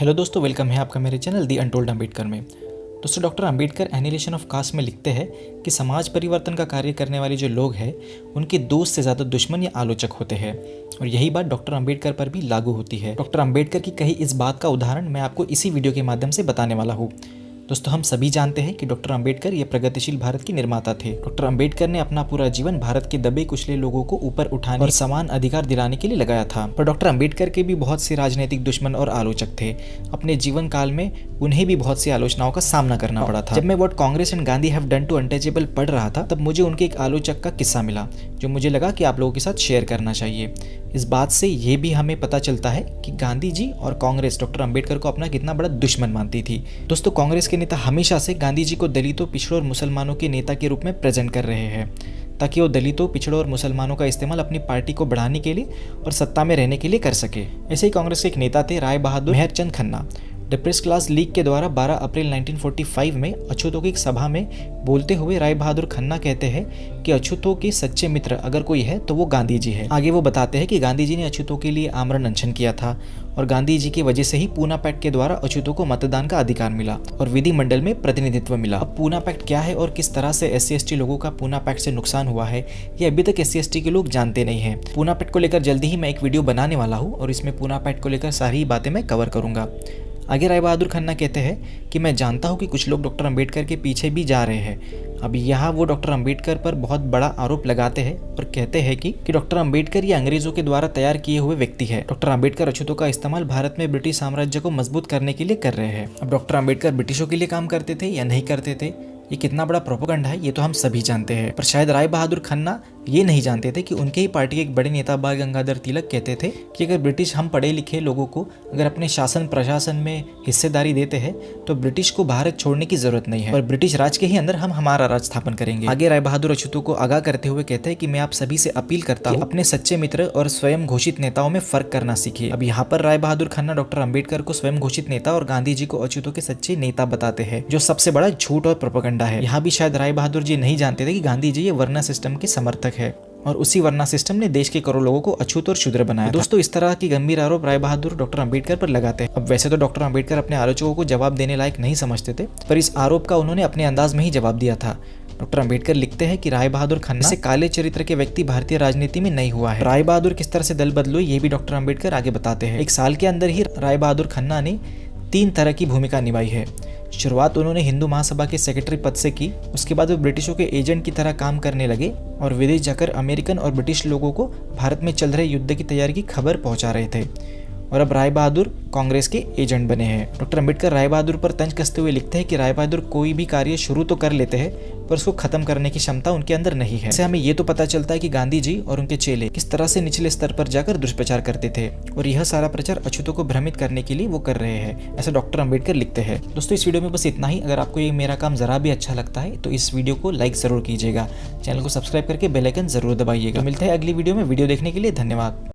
Hello दोस्तों, welcome है आपका मेरे चैनल दी अनटोल्ड अम्बेडकर में। दोस्तों, doctor Ambedkar annihilation of caste में लिखते हैं कि समाज परिवर्तन का कार्य करने वाले जो लोग हैं उनके दोस्त से ज़्यादा दुश्मन या आलोचक होते हैं, और यही बात डॉक्टर अम्बेडकर पर भी लागू होती है। डॉक्टर अम्बेडकर की कही इस बात का उदाहरण मैं आपको इसी वीडियो के माध्यम से बताने वाला हूँ। दोस्तों, हम सभी जानते हैं कि डॉक्टर अम्बेडकर ये प्रगतिशील भारत के निर्माता थे। डॉक्टर अम्बेडकर ने अपना पूरा जीवन भारत के दबे कुचले लोगों को ऊपर उठाने और समान अधिकार दिलाने के लिए लगाया था। पर डॉक्टर अम्बेडकर के भी बहुत से राजनीतिक दुश्मन और आलोचक थे। अपने जीवन काल में उन्हें भी बहुत सी आलोचनाओं का सामना करना पड़ा था। जब मैं what Congress and Gandhi have done to untouchable पढ़ रहा था, तब मुझे उनके एक आलोचक का किस्सा मिला जो मुझे लगा कि आप लोगों के साथ शेयर करना चाहिए। इस बात से ये भी हमें पता चलता है कि गांधी जी और कांग्रेस डॉक्टर अम्बेडकर को अपना कितना बड़ा दुश्मन मानती थी। दोस्तों, कांग्रेस के नेता हमेशा से गांधी जी को दलितों, पिछड़ों और मुसलमानों के नेता के रूप में प्रेजेंट कर रहे हैं, ताकि वो दलितों, पिछड़ों और मुसलमानों का इस्तेमाल अपनी पार्टी को बढ़ाने के लिए और सत्ता में रहने के लिए कर सके। ऐसे ही कांग्रेस के एक नेता थे Rai Bahadur Meharchand Khanna. Depress class league के द्वारा 12 अप्रैल 1945 में अछूतों की एक सभा में बोलते हुए राय बहादुर खन्ना कहते हैं कि अछूतों के सच्चे मित्र अगर कोई है तो वो गांधी जी है। आगे वो बताते हैं कि गांधी जी ने अछूतों के लिए आमरण अनशन किया था और गांधी जी की वजह से ही पूना पैक्ट के द्वारा अछूतों को मतदान का अधिकार मिला और विधिमंडल में प्रतिनिधित्व मिला। अब पूना पैक्ट क्या है और किस तरह से SC/ST लोगों का पूना पैक्ट से नुकसान हुआ है, ये अभी तक SC/ST के लोग जानते नहीं है। पूना पैक्ट को लेकर जल्दी ही मैं एक वीडियो बनाने वाला हूँ और इसमें पूना पैक्ट को लेकर सारी बातें मैं कवर करूंगा। आगे राय बहादुर खन्ना कहते हैं कि मैं जानता हूं कि कुछ लोग डॉक्टर अम्बेडकर के पीछे भी जा रहे हैं। अब यहाँ वो डॉक्टर अम्बेडकर पर बहुत बड़ा आरोप लगाते हैं और कहते हैं कि डॉक्टर अम्बेडकर ये अंग्रेजों के द्वारा तैयार किए हुए व्यक्ति है। डॉक्टर अम्बेडकर अछूतों का इस्तेमाल भारत में ब्रिटिश साम्राज्य को मजबूत करने के लिए कर रहे हैं। अब डॉक्टर अम्बेडकर ब्रिटिशों के लिए काम करते थे या नहीं करते थे, ये कितना बड़ा प्रोपेगेंडा है ये तो हम सभी जानते हैं। पर शायद राय बहादुर खन्ना ये नहीं जानते थे कि उनके ही पार्टी के एक बड़े नेता बाल गंगाधर तिलक कहते थे कि अगर ब्रिटिश हम पढ़े लिखे लोगों को अगर अपने शासन प्रशासन में हिस्सेदारी देते हैं तो ब्रिटिश को भारत छोड़ने की जरूरत नहीं है और ब्रिटिश राज के ही अंदर हम हमारा राज स्थापन करेंगे। आगे राय बहादुर अछूतों को आगाह करते हुए कहते हैं कि मैं आप सभी से अपील करता हूँ अपने सच्चे मित्र और स्वयं घोषित नेताओं में फर्क करना सीखिए। अब यहाँ पर राय बहादुर खन्ना डॉक्टर अम्बेडकर को स्वयं घोषित नेता और गांधी जी को अछूतों के सच्चे नेता बताते हैं, जो सबसे बड़ा झूठ और प्रोपेगेंडा है। यहाँ भी शायद राय बहादुर जी नहीं जानते थे कि गांधी जी ये वर्ना सिस्टम के समर्थक है और उसी वर्ना सिस्टम ने देश के करोड़ों लोगों को अछूत और शूद्र बनाया। दोस्तों, इस तरह की गंभीर आरोप राय बहादुर डॉक्टर अम्बेडकर पर लगाते हैं। अब वैसे तो डॉक्टर अम्बेडकर अपने आलोचकों को जवाब देने लायक नहीं समझते थे, पर इस आरोप का उन्होंने अपने अंदाज में ही जवाब दिया था। डॉक्टर अम्बेडकर लिखते हैं कि राय बहादुर खन्ना से काले चरित्र के व्यक्ति भारतीय राजनीति में नहीं हुआ है। राय बहादुर किस तरह से दल बदलो ये भी डॉक्टर अम्बेडकर आगे बताते हैं। एक साल के अंदर ही राय बहादुर खन्ना ने 3 तरह की भूमिका निभाई है। शुरुआत उन्होंने हिंदू महासभा के सेक्रेटरी पद से की, उसके बाद वो ब्रिटिशों के एजेंट की तरह काम करने लगे और विदेश जाकर अमेरिकन और ब्रिटिश लोगों को भारत में चल रहे युद्ध की तैयारी की खबर पहुंचा रहे थे। और अब राय बहादुर कांग्रेस के एजेंट बने हैं। डॉक्टर अम्बेडकर राय बहादुर पर तंज कसते हुए लिखते हैं कि राय बहादुर कोई भी कार्य शुरू तो कर लेते हैं पर उसको खत्म करने की क्षमता उनके अंदर नहीं है। इससे हमें ये तो पता चलता है कि गांधी जी और उनके चेले किस तरह से निचले स्तर पर जाकर दुष्प्रचार करते थे और यह सारा प्रचार अछूतों को भ्रमित करने के लिए वो कर रहे हैं, ऐसा डॉक्टर अम्बेडकर लिखते हैं। दोस्तों, इस वीडियो में बस इतना ही। अगर आपको ये मेरा काम जरा भी अच्छा लगता है तो इस वीडियो को लाइक जरूर कीजिएगा, चैनल को सब्सक्राइब करके बेल आइकन जरूर दबाइएगा। मिलते हैं अगली वीडियो में। वीडियो देखने के लिए धन्यवाद।